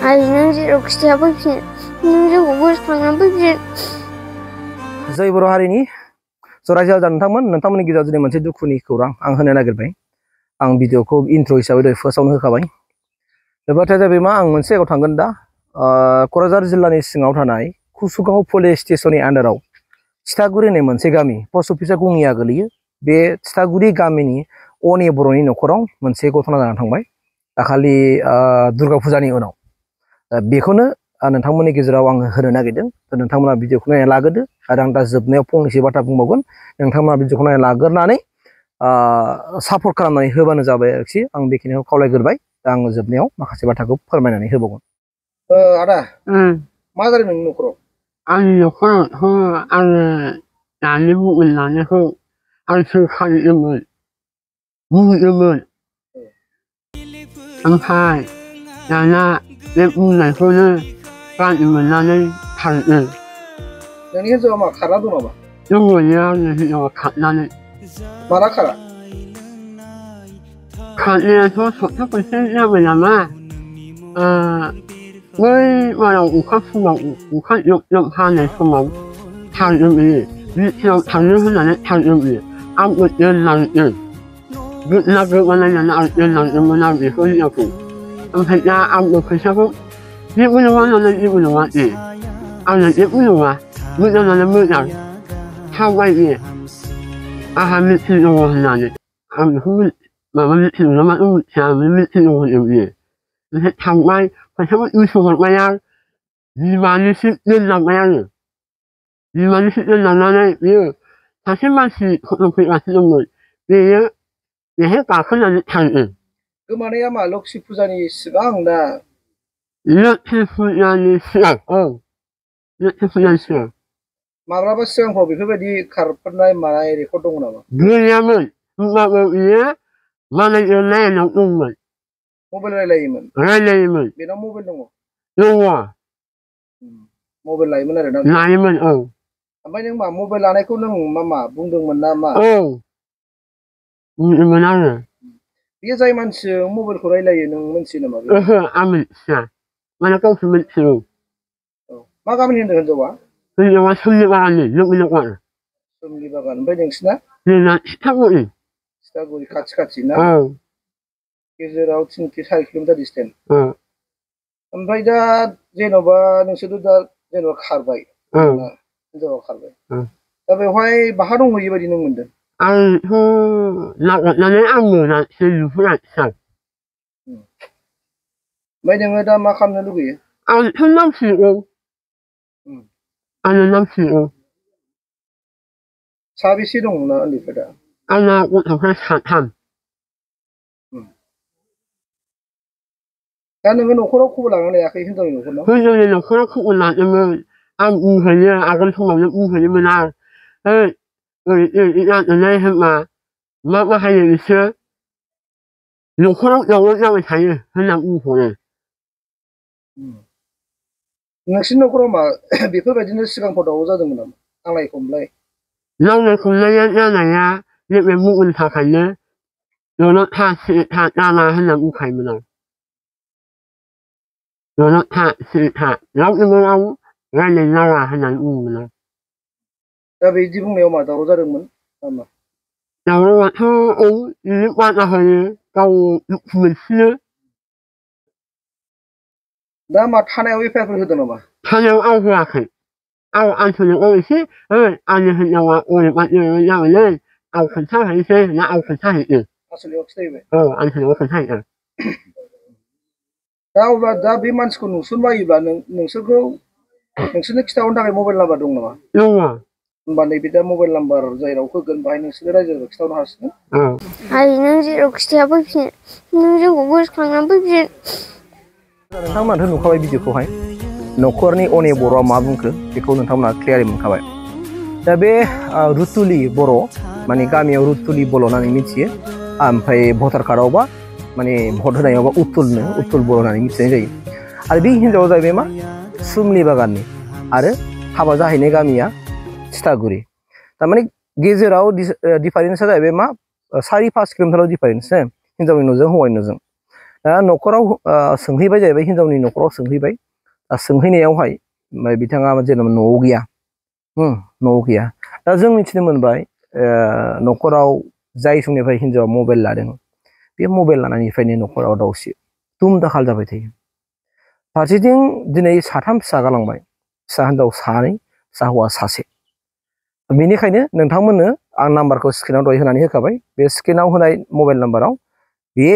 नों जेराव खिथाया फैफिन नों जोंखौ गोसोखांनानै फैफिन। जय बर' हारिनि जरायजा नोंथांमोननि गेजेराव दिनै मोनसे दुखुनि खौरां आं होनो नागिरबाय। आं भिडिअखौ इन्ट्र' हिसाबै दहाय फार्स्टआवनो होखाबाय। बे बाथ्राया जाबाय मा, आं मोनसे जायगायाव थांगोन दा। क'क्राझार जिल्लानि सिङाव थानाय कुसुगाव पुलिस स्टेसननि आन्डाराव थिथागुरि होननाय मोनसे गामि, पस्ट अफिसा गङिया गोलैयो। बे थिथागुरि गामिनि अने बर'नि न'खराव मोनसे घटना जानानै थांबाय दाखालि दुर्गा फुजानि उनाव। बेखौनो नोंथांमोननि गेजेराव आङो होनो नागिरदों। नोंथांमोना भिडिअखौ नायना लागोदो आरो आं दा जोबनायाव फंनैसो बाथ्रा बुंबावगोन। नोंथांमोना भिडिअखौ नायना लाग्रोनानै सापर्ट खालामनानै होबानो जाबाय आरोखि। आं बेखिनिखौ खावलायग्रोबाय। दा आङो जोबनायाव माखासे बाथ्राखौ फोरमायनानै होबावगोन। आदा मा जादों नोंनि न'खराव? आंनि न'खरावथ' आङो दानि बुंगोन लानायखौ आंसो खालामदोंमोन बुंदोंमोन, ओमफ्राय दाना बे बुंनायखौनो गाज्रि मोननानै थांदों। नोंनि हिन्जावा मा खारना दं नामा? दङ'नो आंनि हिन्जावा खारनानै। माला खारा? खारनायाथ' सप्ता खनसे जाबाय नामा। बै मानाव अखा फुङाव अखा जब जब हानाय समाव थांदों बियो। बिटिआव थांनो होननानै थांदों बियो। आंबो दोनलांदों। गोदना गोबानायनानै आं दोनलांदोंमोन आं बेखौ हिनजावखौ। ओमफ्राय दा आंबो फैसाखौ जेबो नङा होननानै जेबो नङा दे, आंना जेबो नङा, मोजाङानो मोजां थाबाय दे, आंहा मिथिं दङ होननानै। आं बेखौ माबा मिथिं ना माखौ मिथिया, मिथिं दङ होनदों बियो। ओमफ्राय थांबाय, फैसाखौ 200 हरबाय आं, बिमानिसिम दोनलांबाय आङो। बिमानिसिम दोनलांनानै बियो सासे मानसि फट' फैगासिनो दंमोन, बेयो बेहाय गाखोनानै थांदों। गोमानाया मा लक्ष्मि फुजानि सिगां ना? लक्ष्मि फुजानि सिगां, औ लक्ष्मि फुजानि सिगां। माब्लाबा सिगांफ्राव बेफोरबायदि खारफोरनाय मानाय रेकर्ड दङ नामा? गैयामोन, होमबाबो बियो मालायजों लाइनाव दंमोन। मबाइल रायलायोमोन? रायलायोमोन। बेनाव मबाइल दङ? दङ। मबाइल लायोमोन आरो ना? लायोमोन, औ। ओमफ्राय नों मा मबाइल लानायखौ नों मा बुंदोंमोन ना मा? औ बुंदोंमोन आङो। बेयो जाय मानसिजों मबाइलखौ रायलायो नों मिथियो नामा? ओहो, आं मिथिया, माने गावसो मिथिगौ। मा गामिनि होनदों हिनजावा? हिनजावा सोमलि बागाननि, जोंनि न'खर। सोमलि बागान। ओमफ्राय नोंसिना? जोंना थिथागुरि। थिथागुरि, खाथि ना? औ। गेजेराव 3-4 किल'मिटार डिसटेन्स। ओमफ्राय दा जेन'बा नोंसोरथ' दा जेन'बा खारबाय, हिनजावा खारबाय, दा बेवहाय बाहा दंहैयो बायदि नों मोनदों? आंथ' नागिरनानै आं मोनासै, नुहुरासै। ओमफ्राय नोङो दा मा खालामनो लुगैयो? आंथ' नांसिगौ, आंनो नांसिगौ। साबेसे दं नोंना उन्दैफ्रा दा? आंना गथ'फ्रा 3। दा नोङो न'खराव खबर लानानै लायाखै हिनजावनि न'खरनाव? हिनजावनि न'खराव खबर लादोंमोन। आं बुंहैयो, आगोल समावनो बुंहैयोमोन आं, ओरै जानानै होनबा मा बाहायो बिसोर, न'खराव दावराव जाबाय थायो होनना बुंहरो। नोंसिनि न'खराव मा बेफोरबायदिनो सिगांफ्राव दावराव जादोंमोन नामा? नांलाय खमलाय? नांलाय खमलाया जानाया बे मबाइलनि थाखायनो दावराव था जाला होनना बुंखायोमोन आं। दावराव था रावजोंबो राव रायलायनो नाङा होननानै बुङोमोन आं। दा बिदि बुंनायाव मा दावराव जादोंमोन नामा? दावरावाथ' बिनो बादा होयो, गाव दुखु मोनसिनो। दा मा थानायाव एफआइआरफोर होदों नामा? थानायाव आं होआखै। आं आनसलिकआव एसे आंनि हिनजावा ओरैबायदि जाबायलै, आं खोन्थाहैनोसै होनना आं खोन्थाहैदों। आनसलिकआव खिन्थाहैबाय? औ, आनसलिकआव खोन्थाहैदों। दा अब्ला दा बे मानसिखौ नुसनबायोब्ला नोंसोरनो खिथाहरनो थाखाय मबाइल नाम्बार दं नामा? दङ। होमबा नैबे दा मबाइल नाम्बार जायनाव होगोन बाहाय नोंसोरो रायजोआव खिथाहरनो हासिगोन। नों जेराव खिथाया फैफिन नों जोंखौ गोसोखांनानै फैफिन। नोंथांमोनाथ' नुखाबाय भिडिअखौहाय, न'खरनि अने बर'आ मा बुंखो बेखौ नोंथांमोना क्लियारै मोनखाबाय। दा बे रुथुलि बर' माने गामियाव रुथुलि बर' होननानै मिथियो। ओमफ्राय भटार कार्डआवबा माने भट होनायावबा उथुल बर' होननानै मिथिनाय जायो। आरो बे हिनजावा जाहैबाय मा सुमलि बागाननि, आरो हाबा जाहैनाय गामिया थिथागुरि। थारमाने गेजेराव डिफारेन्सआ जाहैबाय मा 4-5 किल'मिटार डिफारेन्स हिनजावनि न'जों हौवानि न'जों। दा न'खराव सोंहैबाय जाहैबाय हिनजावनि न'खराव सोंहैबाय सोंहैनायावहाय बिथाङा जेनेबा न'आव गैया न'आव गैया दा जों मिथिनो मोनबाय न'खराव जाय समनिफ्राय हिनजावा मबाइल लादों बे मबाइल लानायनिफ्रायनो न'खराव दावसि दुम दाखाल जाबाय थायो फारसेथिं दिनै 3 फिसा गालांबाय फिसा हिनजाव 2 फिसा हौवा 1 बेनिखायनो नोंथांमोननो आं नाम्बारखौ स्क्रिनाव दहाय होनानै होखाबाय बे स्क्रिनाव होनाय मबाइल नाम्बाराव बे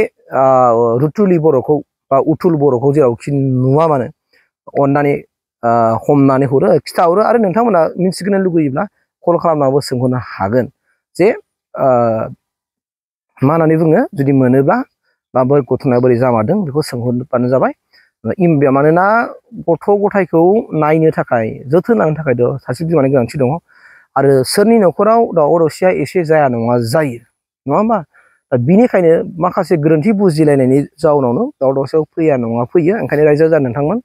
रुथुलि बर'खौ बा उथुल बर'खौ जेरावखि नुवा मानो अननानै हमनानै हरो खिथाहरो आरो नोंथांमोना मिन्थिनो लुगैयोब्ला कल खालामनाबो सोंहरनो हागोन जे मा होननानै बुङो जुदि मोनोब्ला बा गथ'ना बोरै जामारदों बेखौ सोंहरबानो जाबाय मानोना गथ' गथायखौ नायनो थाखाय जोथोन लानो थाखायथ' सासे बिमानि गोनांथि दङ आरो सोरनि न'खराव दावराव दावसिया एसे जाया नङा जायो नङा होमबा बिनिखायनो माखासे गोरोन्थि बुजिलायनायनि जाउनावनो दावराव दावसियाव फैया नङा फैयो ओंखायनो रायजो राजा नोंथांमोन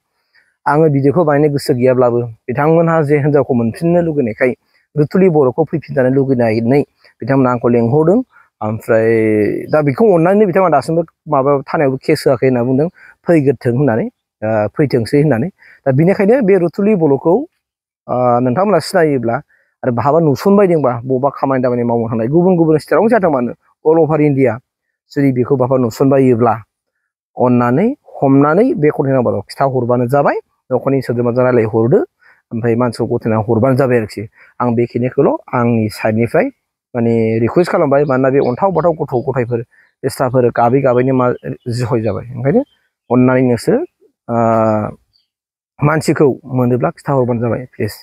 आङो भिडिअखौ बानायनो गोसो गैयाब्लाबो बिथांमोनहा जे हिनजावखौ मोनफिननो लुगैनायखाय रुथुलि बर'खौ फैफिनजानो लुगैनानै बिथांमोना आंखौ लेंहरदों ओमफ्राय दा बेखौ अननानै बिथांमोना दासिमबो माबा थानायावबो केस होआखै होनना बुंदों फैग्रोथों होननानै फैथोंसै होननानै दा बिनिखायनो बे रुथुलि बर'खौ नोंथांमोना सिनायोब्ला आरो बहाबा नुसनबायदोंबा बबेबा खामानि दामानि मावनो थांनाय गुबुन गुबुन स्टेटआवनो जाथों मानो अल अभार इन्डिया जुदि बेखौ बहाबा नुसनबायोब्ला अननानै हमनानै बे कन्टेक्ट नाम्बाराव खिथाहरबानो जाबाय न'खरनि सोद्रोमाजों रायलायहरदो ओमफ्राय मानसिखौ गथायना हरबानो जाबाय आरोखि आं बेखिनिखौल' आंनि साइडनिफ्राय माने रिकुवेस्ट खालामबाय मानोना बे अन्थाव बाथाव गथ' गथायफोर एक्सट्राफोर गाबै मा जिहय जाबाय ओंखायनो अननानै नोंसोर मानसिखौ मोनोब्ला खिथाहरबानो जाबाय प्लिज